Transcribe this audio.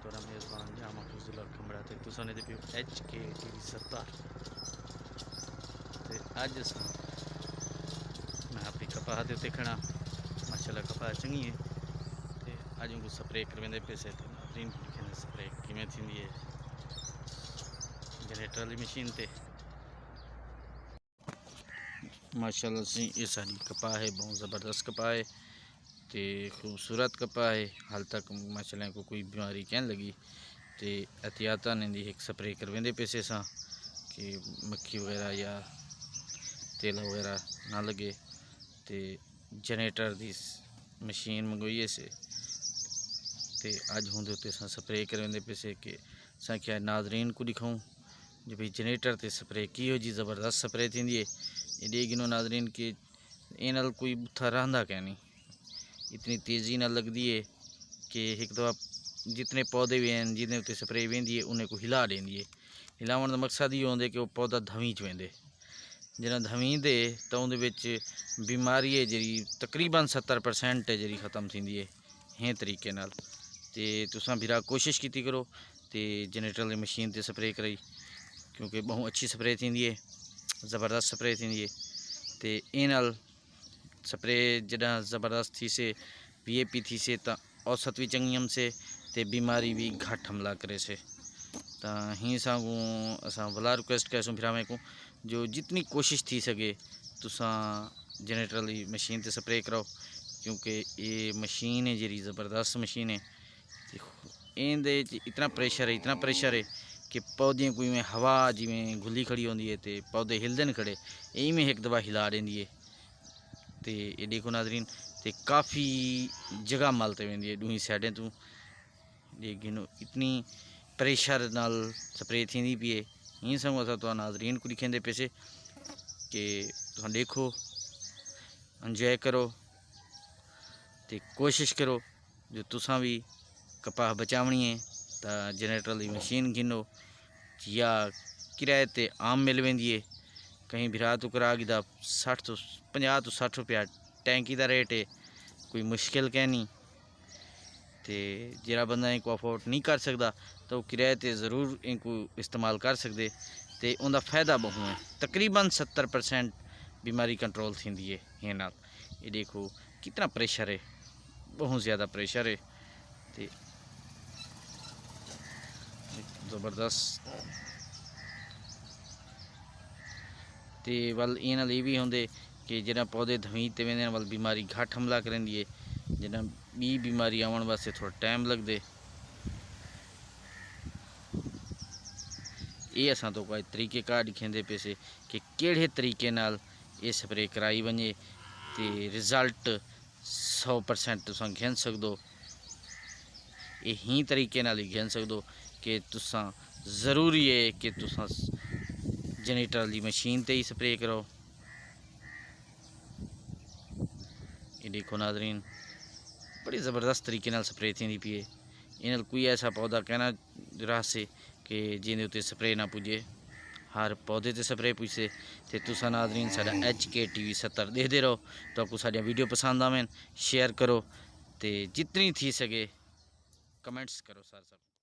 थोड़ा मेज़बान जामा फजल खंबड़ा ते तुसां दे पियो HK TV 70 ते अज मैं अपनी कपाह के उत्ते खड़ा माशाल्लाह कपाह चंगी है ते अज उनको स्प्रे करवाते पैसे नाज़रीन लिखे स्प्रे किमें थी है जनरेटर वाली मशीन ते माशाल्लाह से ये सारी कपाह है बहुत ज़बरदस्त कपाह है तो खूबसूरत कपाह है। हाल तक माशाल्लाह को कोई बीमारी कहन लगी तो एहतियातन इनकी एक स्प्रे करवाते पैसे सा कि मक्खी वगैरह या तेल वगैरह ना लगे। तो जनरेटर की मशीन मंगवाई से ते अज होंदे उत्ते स्प्रे करवाते पैसे कि क्या नाज़रीन को दिखाऊँ जो भाई जनरेटर ते स्प्रे की हो जी ज़बरदस्त स्प्रे थी है। ये गिनो नाज़रीन के इन कोई बुथा रहा क्या नहीं, इतनी तेज़ी न लगती है कि एक दफ़ा जितने पौधे भी हैं जिन्हें उत्ते स्प्रे वेंदी है उन्हें को हिला देंदी है। हिलावन का मकसद ये होंगे कि वह पौधा धवी च वेंदे, जिन्हें धवी दे तो उन्हें बीमारी है जी तकरीबन 70% है जी ख़त्म थी है हे तरीके नाल। ते तुसां भीरा कोशिश की करो तो जनरेटर वाली मशीन ते स्प्रे कराई क्योंकि बहुत अच्छी स्प्रे थी है, ज़बरदस्त स्प्रे थी है। तो इन स्प्रे जदा ज़बरदस्त थी से VIP थी से तो औसत भी चंगी हम से ते बीमारी भी घट हमला करे से। तो ही सागू असा भला रिक्वेस्ट कैसूँ फिर को जो जितनी कोशिश थी सके तुसां जनरेटर वाली मशीन ते स्प्रे कराओ क्योंकि ये मशीन है जी ज़बरदस्त मशीन है। इनदे इतना प्रेशर है कि पौधे को में हवा जिमें घुली खड़ी होंगी है तो पौधे हिलते नहीं खड़े इमें एक दफ़ा हिला देंदी है। तो ये देखो नाज़रीन तो काफ़ी जगह मलते वेंदी है दूई साइडें तो गिनो इतनी प्रेशर नाल स्प्रे थी पी है। यहीं संग असा तो नाज़रीन को दिखेंदे पैसे कि तुम देखो इंजॉय करो तो कोशिश करो जो तुसां भी कपाह बचावनी है तो जनरेटर वाली मशीन गिनो या किराए ते आम मिल वेंदी है। कहीं बिरा तो करा गिदा 50 तो 60 रुपया टैंकी का रेट है, कोई मुश्किल कह नहीं। तो जरा बंदा इनको अफोर्ड नहीं कर सकता तो किराए ते ज़रूर इनको इस्तेमाल कर सकते तो उनका फ़ायदा बहुत है। तकरीबन 70% बीमारी कंट्रोल थी है ये नाल। ये देखो कितना प्रेशर है, बहुत ज़्यादा प्रेशर है तो ज़बरदस्त। तो वल इन ये भी होंगे कि जिन्हें पौधे धवी ते वेंदे वल बीमारी घट हमला करेंदी है, जिन्हें बी बीमारी आवन वास्ते थोड़ा टाइम लगते। ये असा तो कोई तरीक़ेकार दिखेंदे पैसे कि केड़े तरीके नाल ये स्प्रे कराई वने तो रिजल्ट 100% तुसां घिन सकदो। यही तरीके नाल ही घिन सकदो कि तुसां ज़रूरी है कि तुसां जनरेटर वाली मशीन ते ही स्प्रे करो। ये देखो नाज़रीन बड़ी ज़बरदस्त तरीके नाल स्प्रे थी पी है। इन कोई ऐसा पौधा कहना रहा से कि जिंदे उत्ते स्प्रे ना पुजे, हर पौधे ते स्प्रे पुजसे। तो तुसां नाज़रीन साडा HK TV 70 देखते रहो तो आपको साडियां वीडियो पसंद आवें शेयर करो तो जितनी थी सके कमेंट्स करो सर सब।